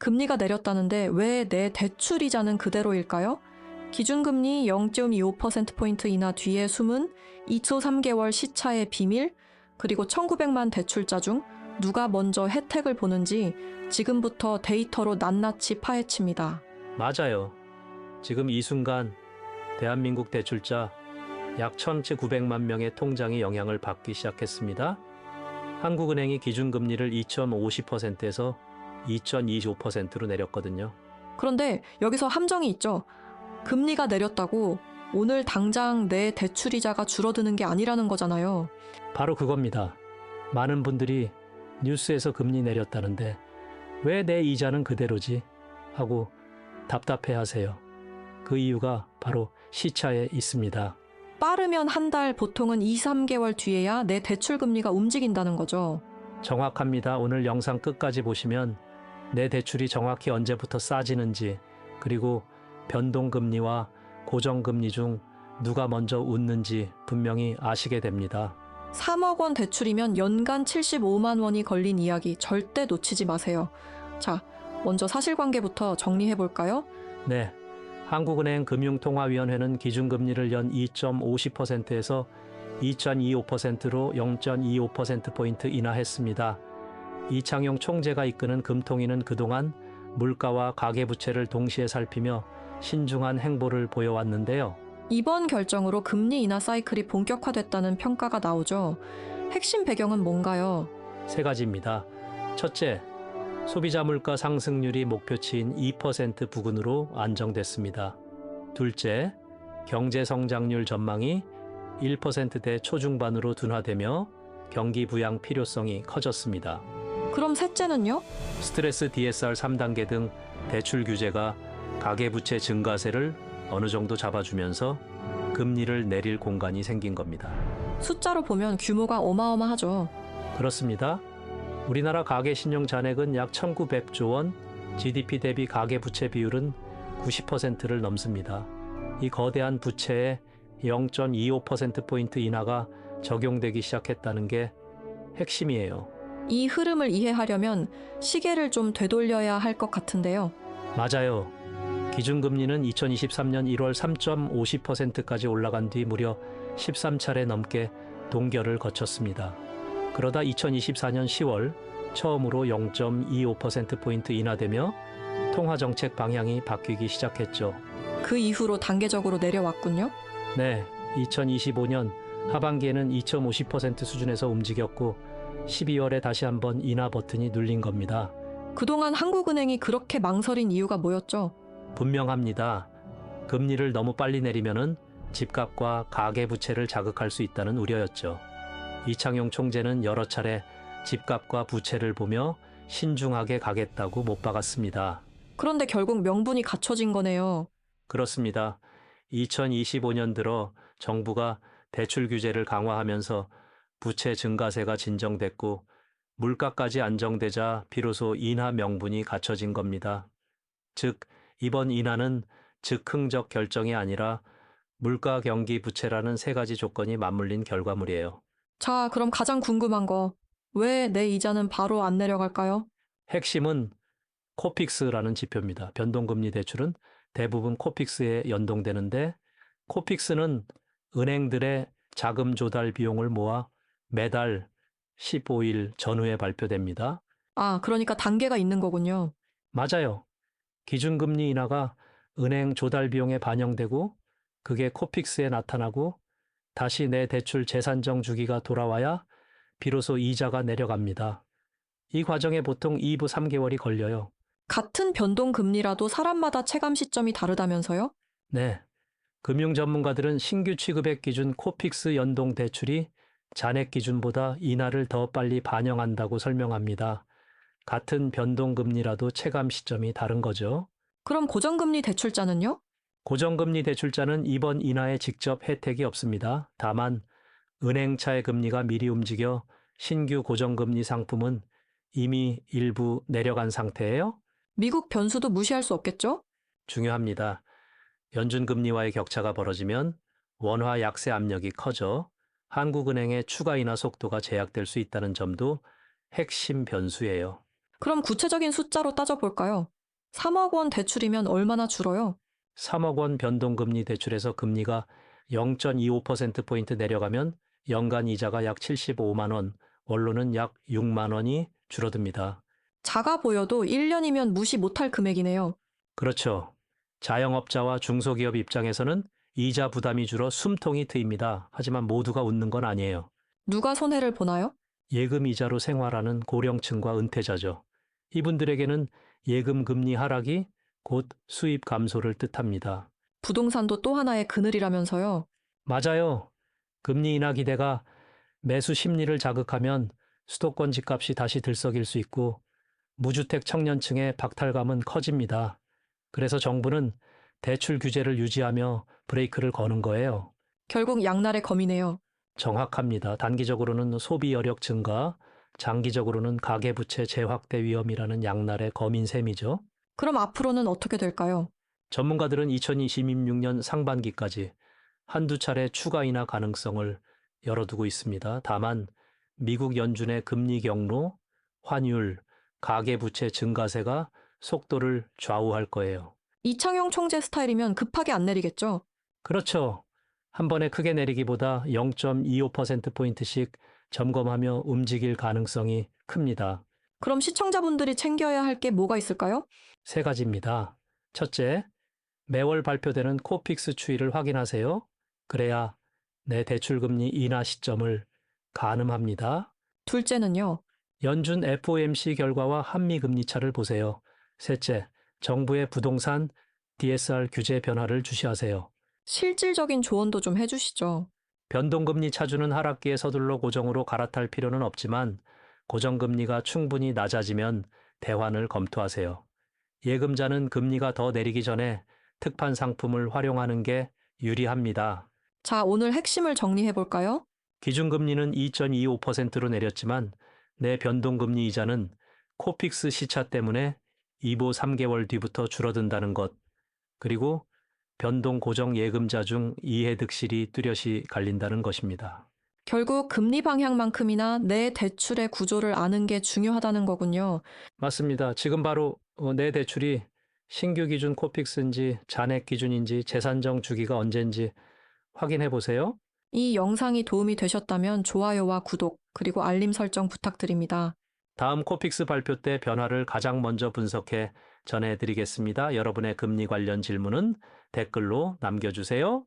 금리가 내렸다는데 왜 내 대출이자는 그대로일까요? 기준금리 0.25%포인트 인하 뒤에 숨은 2초 3개월 시차의 비밀, 그리고 1900만 대출자 중 누가 먼저 혜택을 보는지 지금부터 데이터로 낱낱이 파헤칩니다. 맞아요. 지금 이 순간 대한민국 대출자 약 1,900만 명의 통장이 영향을 받기 시작했습니다. 한국은행이 기준금리를 2.50%에서 2.25%로 내렸거든요. 그런데 여기서 함정이 있죠. 금리가 내렸다고 오늘 당장 내 대출이자가 줄어드는 게 아니라는 거잖아요. 바로 그겁니다. 많은 분들이 뉴스에서 금리 내렸다는데 왜 내 이자는 그대로지? 하고 답답해 하세요. 그 이유가 바로 시차에 있습니다. 빠르면 한 달, 보통은 2, 3개월 뒤에야 내 대출 금리가 움직인다는 거죠. 정확합니다. 오늘 영상 끝까지 보시면 내 대출이 정확히 언제부터 싸지는지, 그리고 변동금리와 고정금리 중 누가 먼저 웃는지 분명히 아시게 됩니다. 3억 원 대출이면 연간 75만 원이 걸린 이야기 절대 놓치지 마세요. 자, 먼저 사실관계부터 정리해 볼까요? 네, 한국은행 금융통화위원회는 기준금리를 연 2.50%에서 2.25%로 0.25%포인트 인하했습니다. 이창용 총재가 이끄는 금통위는 그동안 물가와 가계부채를 동시에 살피며 신중한 행보를 보여왔는데요. 이번 결정으로 금리 인하 사이클이 본격화됐다는 평가가 나오죠. 핵심 배경은 뭔가요? 세 가지입니다. 첫째, 소비자 물가 상승률이 목표치인 2% 부근으로 안정됐습니다. 둘째, 경제 성장률 전망이 1%대 초중반으로 둔화되며 경기 부양 필요성이 커졌습니다. 그럼 셋째는요? 스트레스 DSR 3단계 등 대출 규제가 가계부채 증가세를 어느 정도 잡아주면서 금리를 내릴 공간이 생긴 겁니다. 숫자로 보면 규모가 어마어마하죠. 그렇습니다. 우리나라 가계신용 잔액은 약 1,900조 원, GDP 대비 가계부채 비율은 90%를 넘습니다. 이 거대한 부채에 0.25%포인트 인하가 적용되기 시작했다는 게 핵심이에요. 이 흐름을 이해하려면 시계를 좀 되돌려야 할 것 같은데요. 맞아요. 기준금리는 2023년 1월 3.50%까지 올라간 뒤 무려 13차례 넘게 동결을 거쳤습니다. 그러다 2024년 10월 처음으로 0.25%포인트 인하되며 통화정책 방향이 바뀌기 시작했죠. 그 이후로 단계적으로 내려왔군요. 네, 2025년 하반기에는 2.50% 수준에서 움직였고 12월에 다시 한번 인하 버튼이 눌린 겁니다. 그동안 한국은행이 그렇게 망설인 이유가 뭐였죠? 분명합니다. 금리를 너무 빨리 내리면은 집값과 가계부채를 자극할 수 있다는 우려였죠. 이창용 총재는 여러 차례 집값과 부채를 보며 신중하게 가겠다고 못 박았습니다. 그런데 결국 명분이 갖춰진 거네요. 그렇습니다. 2025년 들어 정부가 대출 규제를 강화하면서 부채 증가세가 진정됐고 물가까지 안정되자 비로소 인하 명분이 갖춰진 겁니다. 즉, 이번 인하는 즉흥적 결정이 아니라 물가, 경기, 부채라는 세 가지 조건이 맞물린 결과물이에요. 자, 그럼 가장 궁금한 거. 왜 내 이자는 바로 안 내려갈까요? 핵심은 코픽스라는 지표입니다. 변동금리 대출은 대부분 코픽스에 연동되는데 코픽스는 은행들의 자금 조달 비용을 모아 매달 15일 전후에 발표됩니다. 아, 그러니까 단계가 있는 거군요. 맞아요. 기준금리 인하가 은행 조달 비용에 반영되고 그게 코픽스에 나타나고 다시 내 대출 재산정 주기가 돌아와야 비로소 이자가 내려갑니다. 이 과정에 보통 2부 3개월이 걸려요. 같은 변동금리라도 사람마다 체감 시점이 다르다면서요? 네. 금융 전문가들은 신규 취급액 기준 코픽스 연동 대출이 잔액 기준보다 인하를 더 빨리 반영한다고 설명합니다. 같은 변동금리라도 체감 시점이 다른 거죠. 그럼 고정금리 대출자는요? 고정금리 대출자는 이번 인하에 직접 혜택이 없습니다. 다만 은행차의 금리가 미리 움직여 신규 고정금리 상품은 이미 일부 내려간 상태예요. 미국 변수도 무시할 수 없겠죠? 중요합니다. 연준금리와의 격차가 벌어지면 원화 약세 압력이 커져 한국은행의 추가 인하 속도가 제약될 수 있다는 점도 핵심 변수예요. 그럼 구체적인 숫자로 따져볼까요? 3억 원 대출이면 얼마나 줄어요? 3억 원 변동금리 대출에서 금리가 0.25%포인트 내려가면 연간 이자가 약 75만 원, 원로는 약 6만 원이 줄어듭니다. 작아 보여도 1년이면 무시 못할 금액이네요. 그렇죠. 자영업자와 중소기업 입장에서는 이자 부담이 줄어 숨통이 트입니다. 하지만 모두가 웃는 건 아니에요. 누가 손해를 보나요? 예금 이자로 생활하는 고령층과 은퇴자죠. 이분들에게는 예금 금리 하락이 곧 수입 감소를 뜻합니다. 부동산도 또 하나의 그늘이라면서요. 맞아요. 금리 인하 기대가 매수 심리를 자극하면 수도권 집값이 다시 들썩일 수 있고 무주택 청년층의 박탈감은 커집니다. 그래서 정부는 대출 규제를 유지하며 브레이크를 거는 거예요. 결국 양날의 검이네요. 정확합니다. 단기적으로는 소비 여력 증가, 장기적으로는 가계부채 재확대 위험이라는 양날의 검인 셈이죠. 그럼 앞으로는 어떻게 될까요? 전문가들은 2026년 상반기까지 한두 차례 추가 인하 가능성을 열어두고 있습니다. 다만 미국 연준의 금리 경로, 환율, 가계부채 증가세가 속도를 좌우할 거예요. 이창용 총재 스타일이면 급하게 안 내리겠죠? 그렇죠. 한 번에 크게 내리기보다 0.25%포인트씩 점검하며 움직일 가능성이 큽니다. 그럼 시청자분들이 챙겨야 할 게 뭐가 있을까요? 세 가지입니다. 첫째, 매월 발표되는 코픽스 추이를 확인하세요. 그래야 내 대출금리 인하 시점을 가늠합니다. 둘째는요. 연준 FOMC 결과와 한미 금리 차를 보세요. 셋째, 정부의 부동산 DSR 규제 변화를 주시하세요. 실질적인 조언도 좀 해주시죠. 변동금리 차주는 하락기에 서둘러 고정으로 갈아탈 필요는 없지만 고정금리가 충분히 낮아지면 대환을 검토하세요. 예금자는 금리가 더 내리기 전에 특판 상품을 활용하는 게 유리합니다. 자, 오늘 핵심을 정리해 볼까요? 기준금리는 2.25%로 내렸지만 내 변동금리 이자는 코픽스 시차 때문에 2보 3개월 뒤부터 줄어든다는 것, 그리고 변동 고정 예금자 중 이해득실이 뚜렷이 갈린다는 것입니다. 결국 금리 방향만큼이나 내 대출의 구조를 아는 게 중요하다는 거군요. 맞습니다. 지금 바로 내 대출이 신규 기준 코픽스인지 잔액 기준인지 재산정 주기가 언젠지 확인해 보세요. 이 영상이 도움이 되셨다면 좋아요와 구독, 그리고 알림 설정 부탁드립니다. 다음 코픽스 발표 때 변화를 가장 먼저 분석해 전해드리겠습니다. 여러분의 금리 관련 질문은 댓글로 남겨주세요.